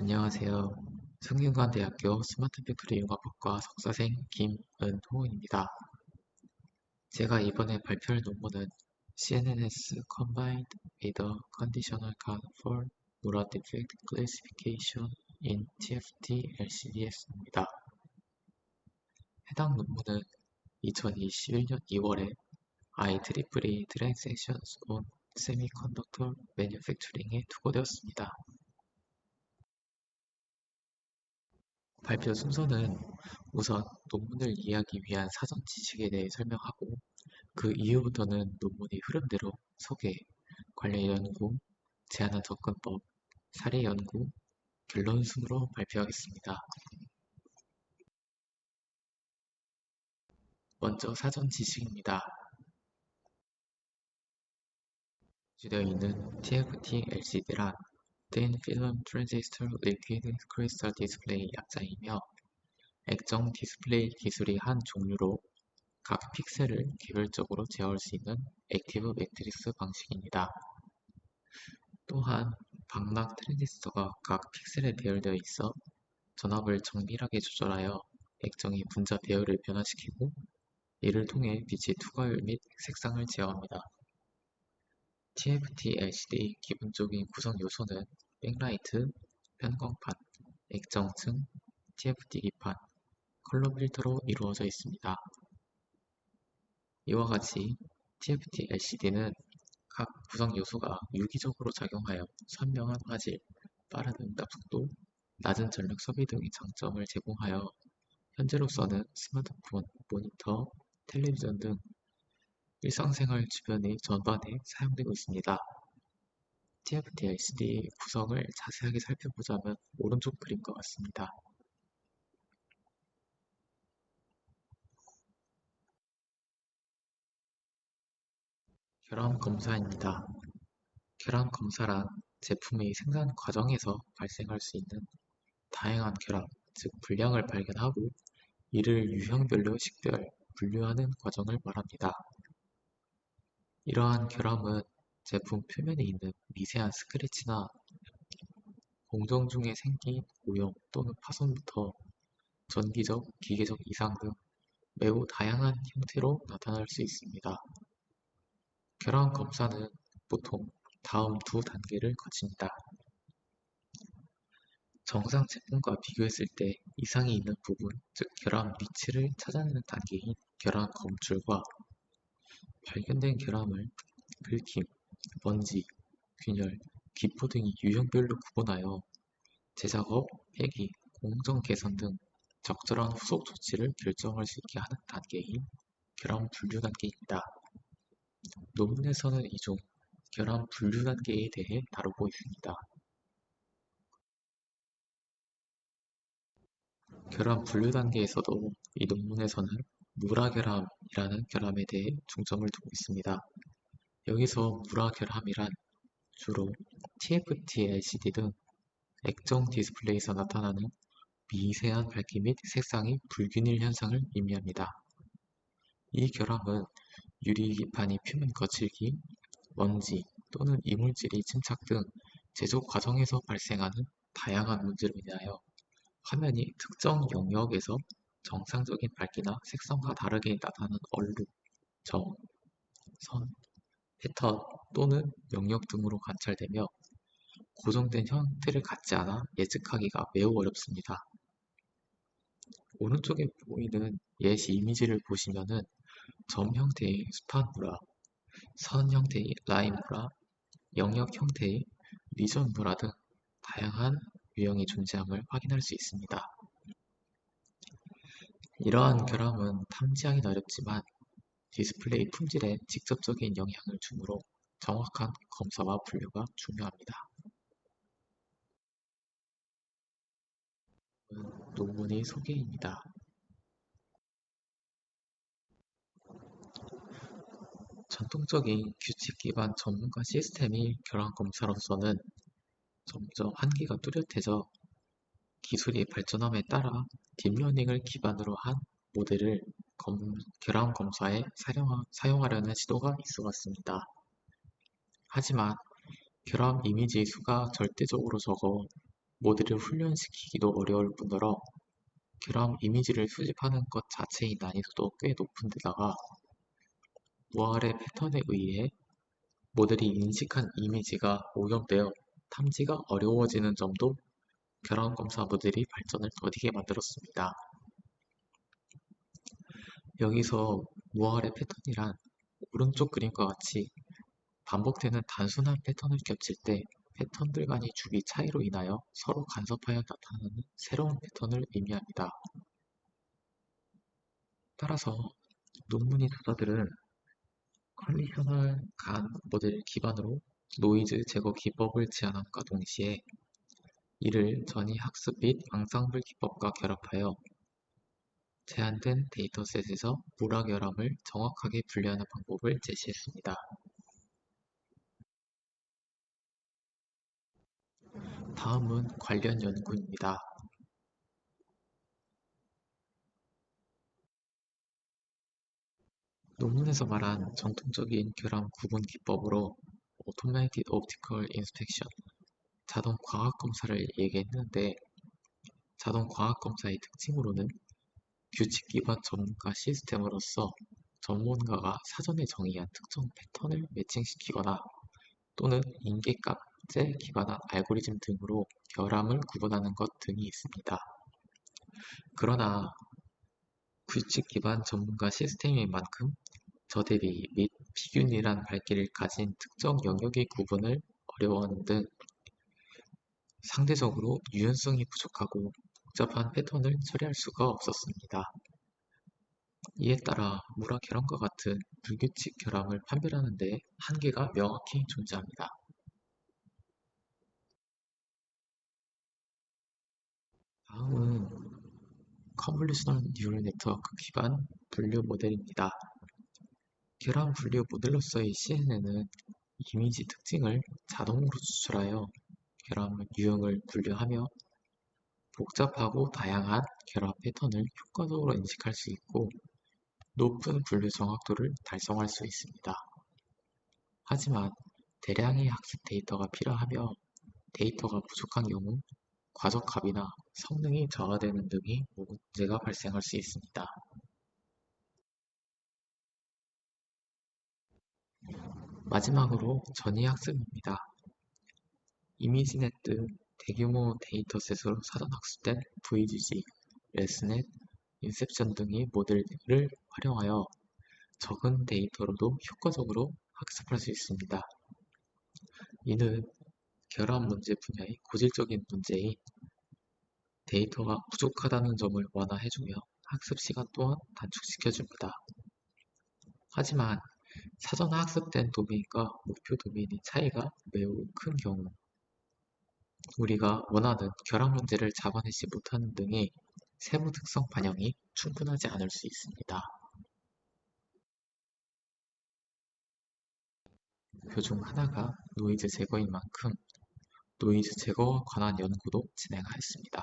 안녕하세요. 성균관대학교 스마트 팩토리 융합학과 석사생 김은호입니다. 제가 이번에 발표할 논문은 CNNS combined with a conditional code for neural defect classification in TFT LCDS입니다. 해당 논문은 2021년 2월에 IEEE Transactions on Semiconductor Manufacturing에 투고되었습니다. 발표 순서는 우선 논문을 이해하기 위한 사전 지식에 대해 설명하고 그 이후부터는 논문의 흐름대로 소개, 관련 연구, 제안한 접근법, 사례 연구, 결론 순으로 발표하겠습니다. 먼저 사전 지식입니다. 주되어 있는 TFT LCD란 Thin Film Transistor Liquid Crystal Display 약자이며 액정 디스플레이 기술의 한 종류로 각 픽셀을 개별적으로 제어할 수 있는 액티브 매트릭스 방식입니다. 또한 방막 트랜지스터가 각 픽셀에 배열되어 있어 전압을 정밀하게 조절하여 액정의 분자 배열을 변화시키고 이를 통해 빛의 투과율 및 색상을 제어합니다. TFT LCD 기본적인 구성 요소는 백라이트, 편광판, 액정층, TFT 기판, 컬러 필터로 이루어져 있습니다. 이와 같이 TFT LCD는 각 구성 요소가 유기적으로 작용하여 선명한 화질, 빠른 응답 속도, 낮은 전력 소비 등의 장점을 제공하여 현재로서는 스마트폰, 모니터, 텔레비전 등 일상생활 주변의 전반에 사용되고 있습니다. TFT LCD 구성을 자세하게 살펴보자면 오른쪽 그림과 같습니다. 결함 검사입니다. 결함 검사란 제품의 생산 과정에서 발생할 수 있는 다양한 결함, 즉 불량을 발견하고 이를 유형별로 식별, 분류하는 과정을 말합니다. 이러한 결함은 제품 표면에 있는 미세한 스크래치나 공정 중에 생긴 오염 또는 파손부터 전기적, 기계적 이상 등 매우 다양한 형태로 나타날 수 있습니다. 결함 검사는 보통 다음 두 단계를 거칩니다. 정상 제품과 비교했을 때 이상이 있는 부분, 즉 결함 위치를 찾아내는 단계인 결함 검출과 발견된 결함을 긁힘, 먼지, 균열, 기포 등의 유형별로 구분하여 재작업, 폐기, 공정 개선 등 적절한 후속 조치를 결정할 수 있게 하는 단계인 결함 분류 단계입니다. 논문에서는 이중 결함 분류 단계에 대해 다루고 있습니다. 결함 분류 단계에서도 이 논문에서는 무라결함이라는 결함에 대해 중점을 두고 있습니다. 여기서 무라결함이란 주로 TFT LCD 등 액정 디스플레이에서 나타나는 미세한 밝기 및 색상의 불균일 현상을 의미합니다. 이 결함은 유리기판의 표면 거칠기, 먼지 또는 이물질의 침착 등 제조 과정에서 발생하는 다양한 문제로 인하여 화면이 특정 영역에서 정상적인 밝기나 색상과 다르게 나타나는 얼룩, 점, 선, 패턴 또는 영역 등으로 관찰되며 고정된 형태를 갖지 않아 예측하기가 매우 어렵습니다. 오른쪽에 보이는 예시 이미지를 보시면은 점 형태의 스팟무라, 선 형태의 라인무라, 영역 형태의 리전무라 등 다양한 유형이 존재함을 확인할 수 있습니다. 이러한 결함은 탐지하기는 어렵지만 디스플레이 품질에 직접적인 영향을 주므로 정확한 검사와 분류가 중요합니다. 논문의 소개입니다. 전통적인 규칙 기반 전문가 시스템의 결함 검사로서는 점점 한계가 뚜렷해져 기술이 발전함에 따라 딥러닝을 기반으로 한 모델을 결함 검사에 사용하려는 시도가 있어 왔습니다. 하지만 결함 이미지의 수가 절대적으로 적어 모델을 훈련시키기도 어려울 뿐더러 결함 이미지를 수집하는 것 자체의 난이도도 꽤 높은 데다가 무알의 패턴에 의해 모델이 인식한 이미지가 오염되어 탐지가 어려워지는 점도 결함 검사 모델이 발전을 더디게 만들었습니다. 여기서 무알의 패턴이란 오른쪽 그림과 같이 반복되는 단순한 패턴을 겹칠 때 패턴들 간의 주기 차이로 인하여 서로 간섭하여 나타나는 새로운 패턴을 의미합니다. 따라서 논문의 저자들은 컨디셔널 간 모델을 기반으로 노이즈 제거 기법을 제안함과 동시에 이를 전이 학습 및 앙상블 기법과 결합하여 제한된 데이터셋에서 무라결함을 정확하게 분류하는 방법을 제시했습니다. 다음은 관련 연구입니다. 논문에서 말한 전통적인 결함 구분 기법으로 Automated Optical Inspection, 자동 과학 검사를 얘기했는데 자동 과학 검사의 특징으로는 규칙 기반 전문가 시스템으로서 전문가가 사전에 정의한 특정 패턴을 매칭시키거나 또는 인계값에 기반한 알고리즘 등으로 결함을 구분하는 것 등이 있습니다. 그러나 규칙 기반 전문가 시스템인 만큼 저대비 및 비균이란 밝기를 가진 특정 영역의 구분을 어려워하는 등 상대적으로 유연성이 부족하고 복잡한 패턴을 처리할 수가 없었습니다. 이에 따라 무라 결함과 같은 불규칙 결함을 판별하는 데 한계가 명확히 존재합니다. 다음은 컨볼루셔널 뉴럴 네트워크 기반 분류 모델입니다. 결함 분류 모델로서의 CNN은 이미지 특징을 자동으로 추출하여 결함 유형을 분류하며 복잡하고 다양한 결합 패턴을 효과적으로 인식할 수 있고 높은 분류 정확도를 달성할 수 있습니다. 하지만 대량의 학습 데이터가 필요하며 데이터가 부족한 경우 과적합이나 성능이 저하되는 등의 문제가 발생할 수 있습니다. 마지막으로 전이학습입니다. 이미지넷 등 대규모 데이터셋으로 사전 학습된 VGG, 레스넷, 인셉션 등의 모델을 활용하여 적은 데이터로도 효과적으로 학습할 수 있습니다. 이는 결합 문제 분야의 고질적인 문제인 데이터가 부족하다는 점을 완화해주며 학습 시간 또한 단축시켜줍니다. 하지만 사전 학습된 도메인과 목표 도메인의 차이가 매우 큰 경우 우리가 원하는 결합 문제를 잡아내지 못하는 등의 세부 특성 반영이 충분하지 않을 수 있습니다. 그 중 하나가 노이즈 제거인 만큼 노이즈 제거와 관한 연구도 진행하였습니다.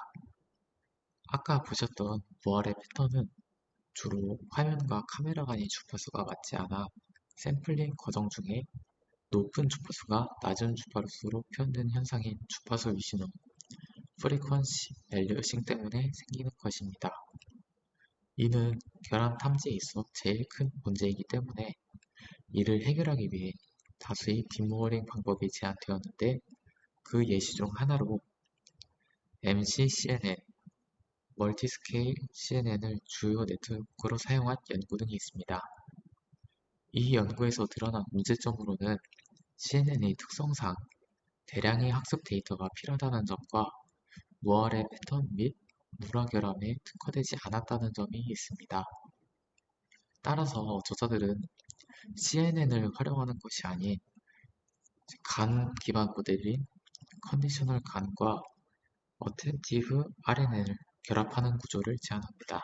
아까 보셨던 무알의 패턴은 주로 화면과 카메라 간의 주파수가 맞지 않아 샘플링 과정 중에 높은 주파수가 낮은 주파수로 표현되는 현상인 주파수 위신후 프리퀀시 밸류싱 때문에 생기는 것입니다. 이는 결함 탐지에 있어 제일 큰 문제이기 때문에 이를 해결하기 위해 다수의 딥러닝 방법이 제안되었는데 그 예시 중 하나로 MC-CNN, 멀티스케일 CNN을 주요 네트워크로 사용한 연구 등이 있습니다. 이 연구에서 드러난 문제점으로는 CNN의 특성상 대량의 학습 데이터가 필요하다는 점과 무알의 패턴 및 무라 결함에 특화되지 않았다는 점이 있습니다. 따라서 저자들은 CNN을 활용하는 것이 아닌 간 기반 모델인 컨디셔널 간과 어텐티브 RNN을 결합하는 구조를 제안합니다.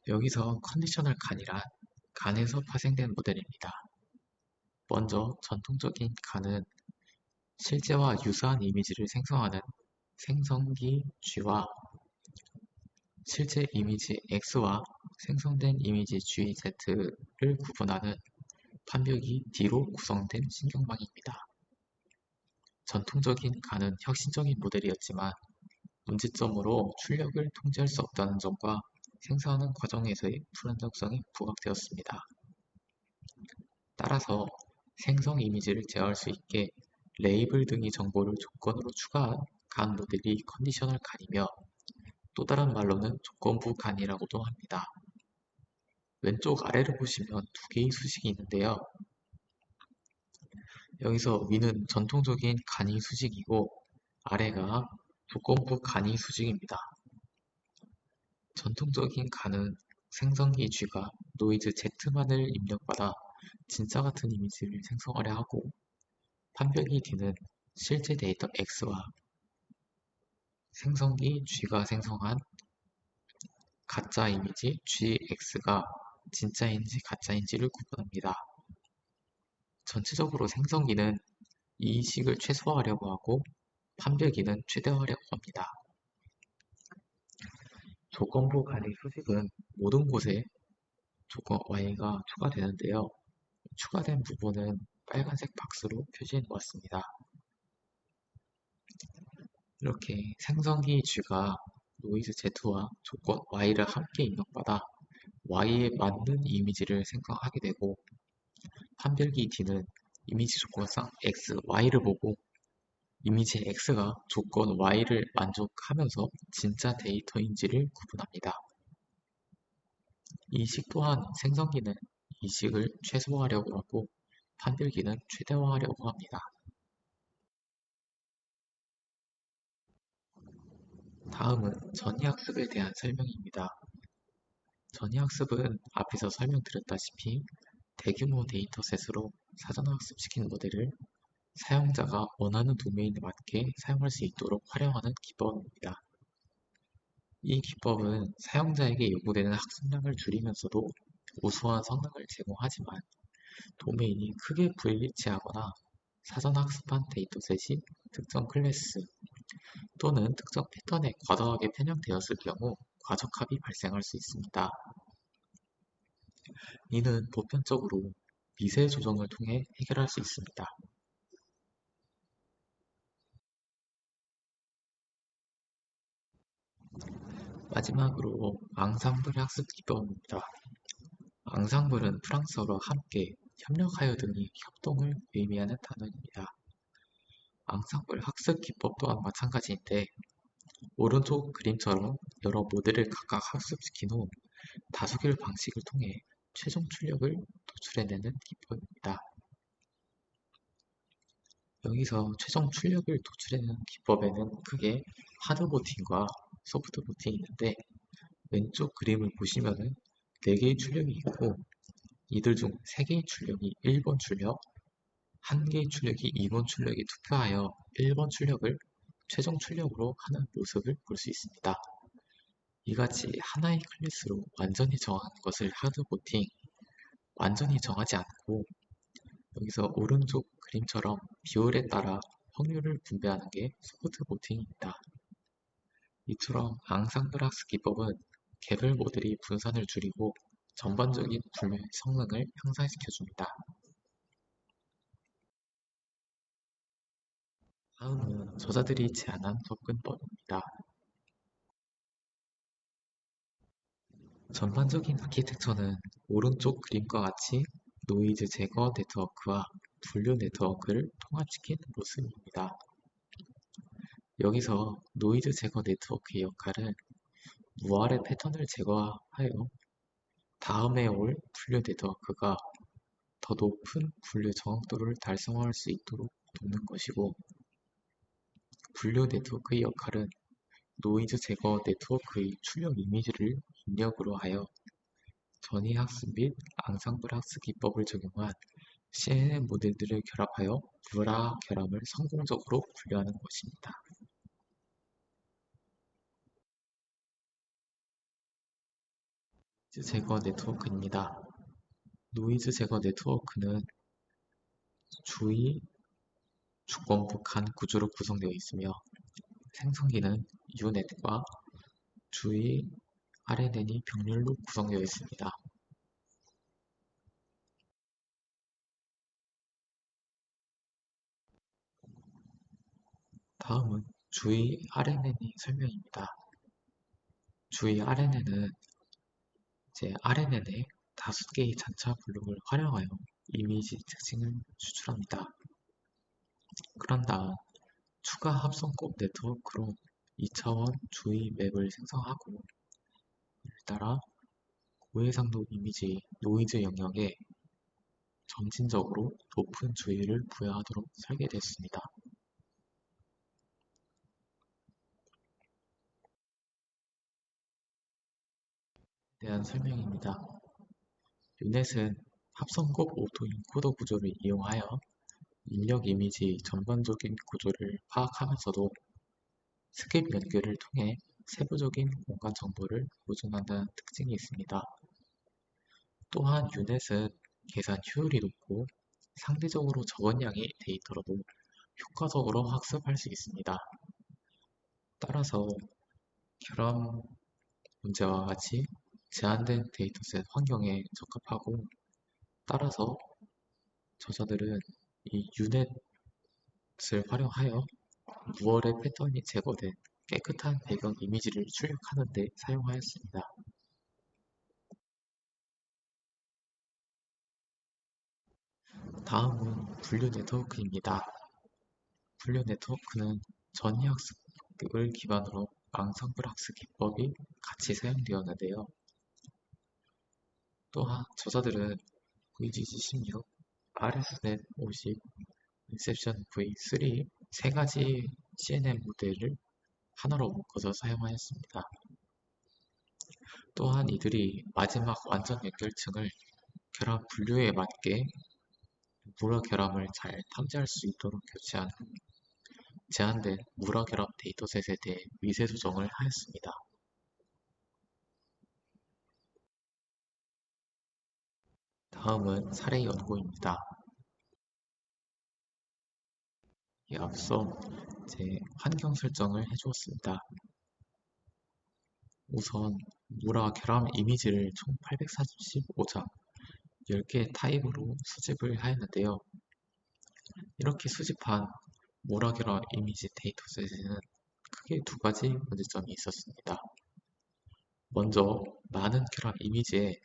여기서 컨디셔널 간이란 간에서 파생된 모델입니다. 먼저 전통적인 간은 실제와 유사한 이미지를 생성하는 생성기 G와 실제 이미지 X와 생성된 이미지 GZ를 구분하는 판별기 D로 구성된 신경망입니다. 전통적인 간은 혁신적인 모델이었지만 문제점으로 출력을 통제할 수 없다는 점과 생산하는 과정에서의 불안정성이 부각되었습니다. 따라서 생성 이미지를 제어할 수 있게 레이블 등의 정보를 조건으로 추가한 간 모델이 컨디셔널 간이며 또 다른 말로는 조건부 간이라고도 합니다. 왼쪽 아래를 보시면 두 개의 수식이 있는데요. 여기서 위는 전통적인 간이 수식이고 아래가 조건부 간이 수식입니다. 전통적인 간은 생성기 G가 노이즈 Z만을 입력받아 진짜 같은 이미지를 생성하려 하고 판별기 D는 실제 데이터 X와 생성기 G가 생성한 가짜 이미지 GX가 진짜인지 가짜인지를 구분합니다. 전체적으로 생성기는 이식을 최소화하려고 하고 판별기는 최대화하려고 합니다. 조건부 간의 수식은 모든 곳에 조건 y가 추가되는데요. 추가된 부분은 빨간색 박스로 표시해 놓았습니다. 이렇게 생성기 G가 노이즈 Z와 조건 y를 함께 입력받아 y에 맞는 이미지를 생성하게 되고 판별기 D는 이미지 조건상 x, y를 보고 이미지 x가 조건 y를 만족하면서 진짜 데이터인지를 구분합니다. 이식 또한 생성기는 이식을 최소화하려고 하고 판별기는 최대화하려고 합니다. 다음은 전이학습에 대한 설명입니다. 전이학습은 앞에서 설명드렸다시피 대규모 데이터셋으로 사전학습시킨 모델을 사용자가 원하는 도메인에 맞게 사용할 수 있도록 활용하는 기법입니다. 이 기법은 사용자에게 요구되는 학습량을 줄이면서도 우수한 성능을 제공하지만 도메인이 크게 불일치하거나 사전 학습한 데이터셋이 특정 클래스 또는 특정 패턴에 과도하게 편향되었을 경우 과적합이 발생할 수 있습니다. 이는 보편적으로 미세 조정을 통해 해결할 수 있습니다. 마지막으로 앙상블 학습 기법입니다. 앙상블은 프랑스어로 함께, 협력하여 등의 협동을 의미하는 단어입니다. 앙상블 학습 기법 또한 마찬가지인데 오른쪽 그림처럼 여러 모델을 각각 학습시킨 후 다수결 방식을 통해 최종 출력을 도출해내는 기법입니다. 여기서 최종 출력을 도출해내는 기법에는 크게 하드보팅과 소프트보팅이 있는데 왼쪽 그림을 보시면은 4개의 출력이 있고 이들 중 3개의 출력이 1번 출력, 1개의 출력이 2번 출력에 투표하여 1번 출력을 최종 출력으로 하는 모습을 볼 수 있습니다. 이같이 하나의 클래스로 완전히 정하는 것을 하드보팅, 완전히 정하지 않고 여기서 오른쪽 그림처럼 비율에 따라 확률을 분배하는 게 소프트보팅입니다. 이처럼 앙상블 학습 기법은 개별 모델이 분산을 줄이고 전반적인 분류의 성능을 향상시켜줍니다. 다음은 저자들이 제안한 접근법입니다. 전반적인 아키텍처는 오른쪽 그림과 같이 노이즈 제거 네트워크와 분류 네트워크를 통합시킨 모습입니다. 여기서 노이즈 제거 네트워크의 역할은 무알의 패턴을 제거하여 다음에 올 분류 네트워크가 더 높은 분류 정확도를 달성할 수 있도록 돕는 것이고 분류 네트워크의 역할은 노이즈 제거 네트워크의 출력 이미지를 입력으로 하여 전이 학습 및 앙상블 학습 기법을 적용한 CNN 모델들을 결합하여 브라 결함을 성공적으로 분류하는 것입니다. 노이즈 제거 네트워크입니다. 노이즈 제거 네트워크는 주의 주권부 간 구조로 구성되어 있으며 생성기는 U넷과 주의 RNN이 병렬로 구성되어 있습니다. 다음은 주의 RNN의 설명입니다. 주의 RNN은 이제 RNN의 다섯 개의 잔차 블록을 활용하여 이미지 특징을 추출합니다. 그런 다음 추가 합성곱 네트워크로 2차원 주의 맵을 생성하고 이를 따라 고해상도 이미지 노이즈 영역에 점진적으로 높은 주의를 부여하도록 설계됐습니다. 대한 설명입니다. 유넷은 합성곱 오토 인코더 구조를 이용하여 입력 이미지 전반적인 구조를 파악하면서도 스킵 연결을 통해 세부적인 공간 정보를 보존한다는 특징이 있습니다. 또한 유넷은 계산 효율이 높고 상대적으로 적은 양의 데이터로도 효과적으로 학습할 수 있습니다. 따라서 결함 문제와 같이 제한된 데이터셋 환경에 적합하고, 따라서 저자들은 이 유넷을 활용하여 무얼의 패턴이 제거된 깨끗한 배경 이미지를 출력하는 데 사용하였습니다. 다음은 분류 네트워크입니다. 분류 네트워크는 전이학습을 기반으로 앙상블 학습 기법이 같이 사용되었는데요. 또한 저자들은 VGG16, RSnet 50, 인셉션 V3 세 가지 CNN 모델을 하나로 묶어서 사용하였습니다. 또한 이들이 마지막 완전 연결층을 결합 분류에 맞게 무라 결함을 잘 탐지할 수 있도록 교체한 후 제한된 무라 결합 데이터셋에 대해 미세 조정을 하였습니다. 다음은 사례 연구입니다. 앞서 환경 설정을 해주었습니다. 우선 무라 결함 이미지를 총 845장 10개의 타입으로 수집을 하였는데요. 이렇게 수집한 무라 결함 이미지 데이터셋에는 크게 두 가지 문제점이 있었습니다. 먼저 많은 결함 이미지에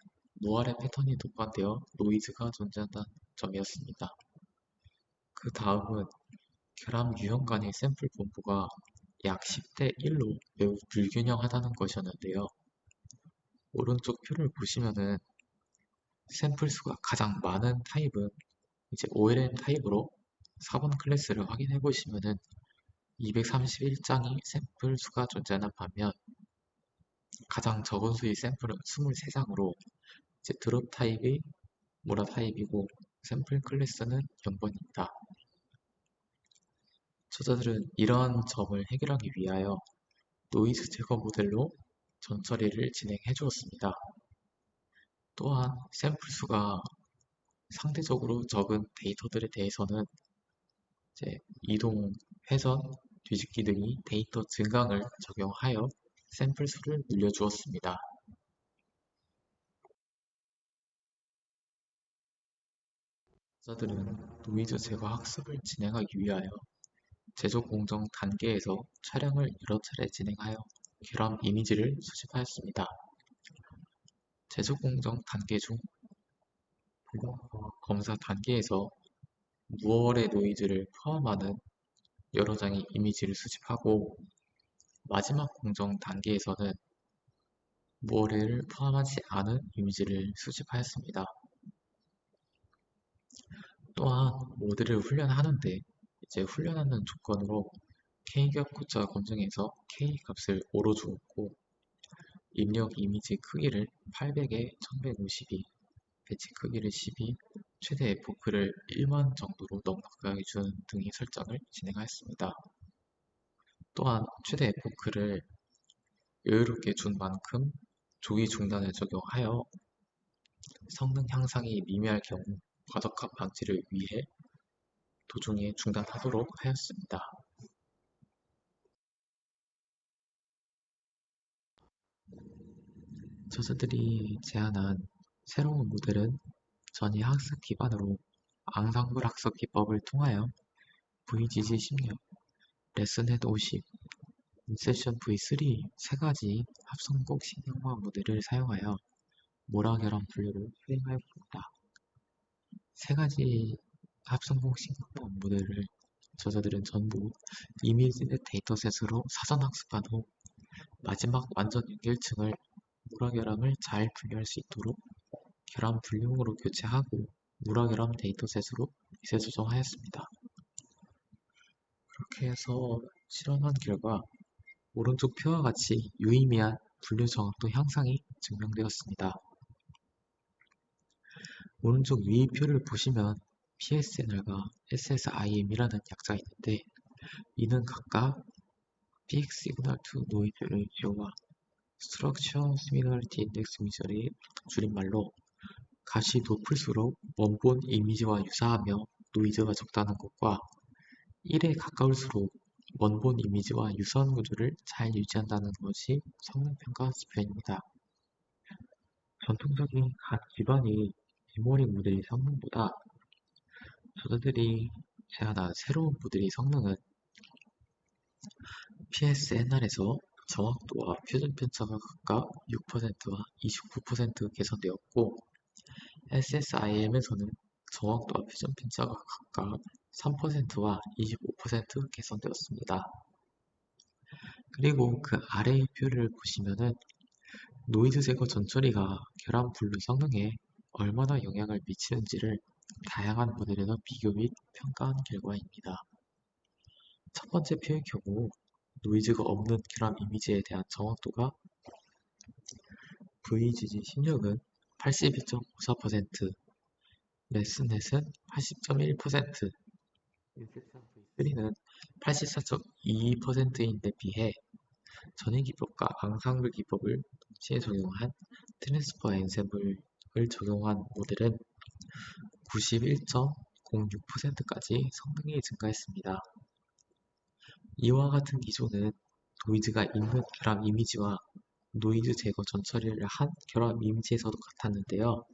무알의 패턴이 녹반되어 노이즈가 존재한다는 점이었습니다. 그 다음은 결함 유형 간의 샘플 분포가 약 10대 1로 매우 불균형하다는 것이었는데요. 오른쪽 표를 보시면은 샘플 수가 가장 많은 타입은 이제 OLN 타입으로 4번 클래스를 확인해 보시면은 231장이 샘플 수가 존재하는 반면, 가장 적은 수의 샘플은 23장으로 이제 드롭 타입이 모라 타입이고 샘플 클래스는 0번입니다. 저자들은 이러한 점을 해결하기 위하여 노이즈 제거 모델로 전처리를 진행해 주었습니다. 또한 샘플 수가 상대적으로 적은 데이터들에 대해서는 이동, 회전, 뒤집기 등이 데이터 증강을 적용하여 샘플 수를 늘려주었습니다. 저자들은 노이즈 제거 학습을 진행하기 위하여 제조 공정 단계에서 촬영을 여러 차례 진행하여 결함 이미지를 수집하였습니다. 제조 공정 단계 중 검사 단계에서 무얼의 노이즈를 포함하는 여러 장의 이미지를 수집하고, 마지막 공정 단계에서는 무얼을 포함하지 않은 이미지를 수집하였습니다. 또한 모델을 훈련하는데 훈련하는 조건으로 K값 고차 검증에서 K 값을 5로 주었고, 입력 이미지 크기를 800에 1152, 배치 크기를 12, 최대 F크를 1만 정도로 넉넉하게 주는 등의 설정을 진행하였습니다. 또한 최대 F크를 여유롭게 준 만큼 조기 중단을 적용하여 성능 향상이 미미할 경우 과적합 방지를 위해 도중에 중단하도록 하였습니다. 저자들이 제안한 새로운 모델은 전이 학습 기반으로 앙상블 학습 기법을 통하여 VGG16, 레슨넷 50, 인셉션 V3 세 가지 합성곡 신형화 모델을 사용하여 모라 결함 분류를 실행하였습니다. 세 가지 합성곡 신형화 모델을 저자들은 전부 이미지넷 데이터셋으로 사전 학습한 후 마지막 완전 연결층을 모라 결함을 잘 분류할 수 있도록 결함 분류형으로 교체하고 모라 결함 데이터셋으로 미세 조정하였습니다. 그렇게 해서 실험한 결과 오른쪽 표와 같이 유의미한 분류 정확도 향상이 증명되었습니다. 오른쪽 위 표를 보시면 PSNR과 SSIM이라는 약자가 있는데 이는 각각 Big Signal to Noise Ratio와 Structure Similarity Index Measure의 줄임말로 값이 높을수록 원본 이미지와 유사하며 노이즈가 적다는 것과 1에 가까울수록 원본 이미지와 유사한 구조를 잘 유지한다는 것이 성능평가 지표입니다. 전통적인 각 기반의 메모리 모델의 성능보다 저자들이 제안한 새로운 모델의 성능은 PSNR에서 정확도와 표준 편차가 각각 6%와 29% 개선되었고 SSIM에서는 정확도와 표준 편차가 각각 3%와 25% 개선되었습니다. 그리고 그 아래의 표를 보시면은 노이즈 제거 전처리가 결함 분류 성능에 얼마나 영향을 미치는지를 다양한 모델에서 비교 및 평가한 결과입니다. 첫 번째 표의 경우 노이즈가 없는 결함 이미지에 대한 정확도가 VGG16은 82.54%, 레슨넷은 80.1%, 인셉션 V3는 84.22%인데 비해 전위 기법과 앙상블 기법을 동시에 적용한 트랜스퍼 엔sem블을 적용한 모델은 91.06%까지 성능이 증가했습니다. 이와 같은 기조는 노이즈가 있는 결함 이미지와 노이즈 제거 전처리를 한 결함 이미지에서도 같았는데요.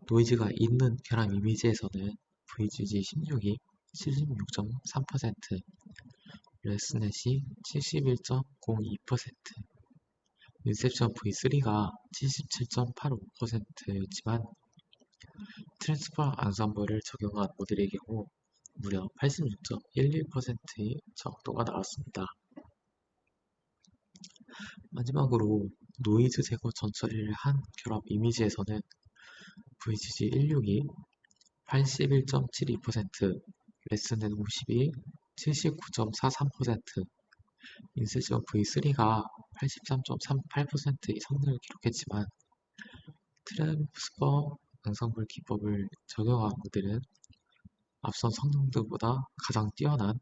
노이즈가 있는 결함 이미지에서는 VGG16이 76.3%, 레슨넷이 71.02%, 인셉션 V3가 77.85%였지만 트랜스퍼 앙상블을 적용한 모델의 경우 무려 86.11%의 정확도가 나왔습니다. 마지막으로 노이즈 제거 전처리를 한 결합 이미지에서는 VGG16이 81.72%, 레슨넷 52이 79.43%, 인셉션 V3가 83.38%의 성능을 기록했지만 트랜스퍼 앙상블 기법을 적용한 모델은 앞선 성능들보다 가장 뛰어난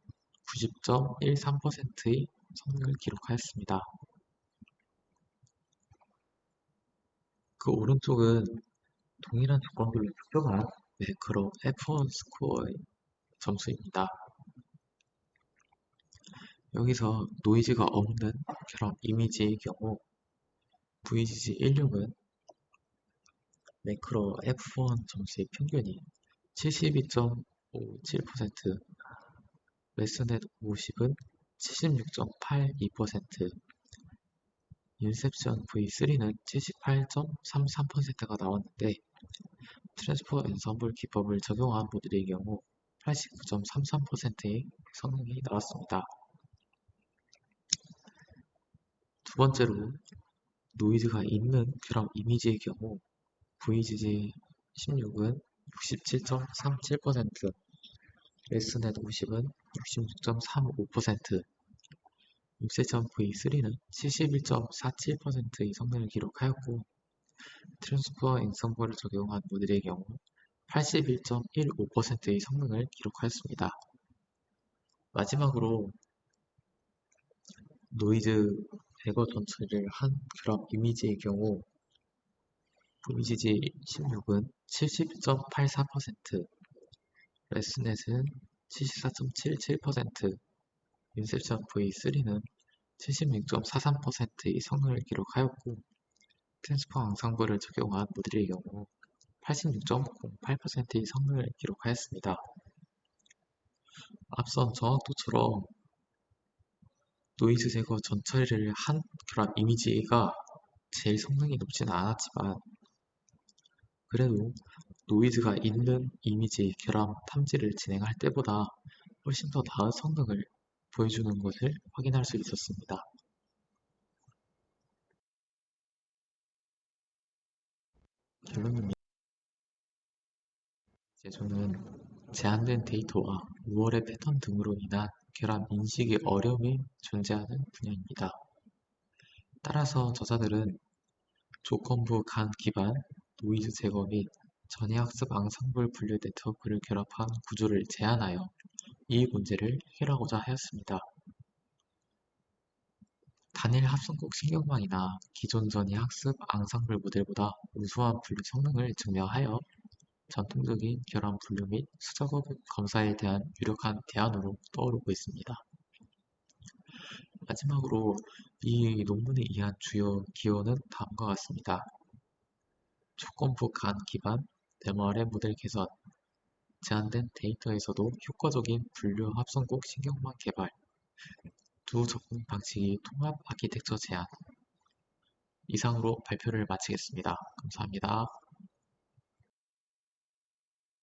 90.13%의 성능을 기록하였습니다. 그 오른쪽은 동일한 조건들로 측정한 매크로 F1 스코어의 점수입니다. 여기서 노이즈가 없는 결합 이미지의 경우 VGG16은 매크로 F1 점수의 평균이 72.57%, 레슨넷 50은 76.82%, 인셉션 V3는 78.33%가 나왔는데 트랜스퍼 엔sem블 기법을 적용한 모델의 경우 89.33%의 성능이 나왔습니다. 두 번째로 노이즈가 있는 결합 이미지의 경우 VGG16은 67.37%, 레슨넷 50은 66.35%, 인셉션 V3는 71.47%의 성능을 기록하였고 트랜스퍼 엔sem블을 적용한 모델의 경우 81.15%의 성능을 기록하였습니다. 마지막으로 노이즈 제거 전처리를 한 결합 이미지의 경우 VGG16은 70.84%, 레슨넷은 74.77%, 인셉션 V3는 76.43%의 성능을 기록하였고 트랜스퍼 앙상블을 적용한 모델의 경우 86.08%의 성능을 기록하였습니다. 앞선 정확도처럼 노이즈 제거 전 처리를 한 결합 이미지가 제일 성능이 높진 않았지만 그래도 노이즈가 있는 이미지 결합 탐지를 진행할 때보다 훨씬 더 나은 성능을 보여주는 것을 확인할 수 있었습니다. 결론입니다. 제조는 제한된 데이터와 무월의 패턴 등으로 인한 결합 인식의 어려움이 존재하는 분야입니다. 따라서 저자들은 조건부 간 기반 노이즈 제거 및 전해학습 앙상블 분류 네트워크를 결합한 구조를 제안하여 이 문제를 해결하고자 하였습니다. 단일 합성국 신경망이나 기존 전해학습 앙상블 모델보다 우수한 분류 성능을 증명하여 전통적인 결함 분류 및 수작업 검사에 대한 유력한 대안으로 떠오르고 있습니다. 마지막으로 이 논문에 의한 주요 기호는 다음과 같습니다. 조건부 간 기반 MRM 모델 개선, 제한된 데이터에서도 효과적인 분류 합성국 신경망 개발, 두 접근 방식의 통합 아키텍처 제안. 이상으로 발표를 마치겠습니다. 감사합니다.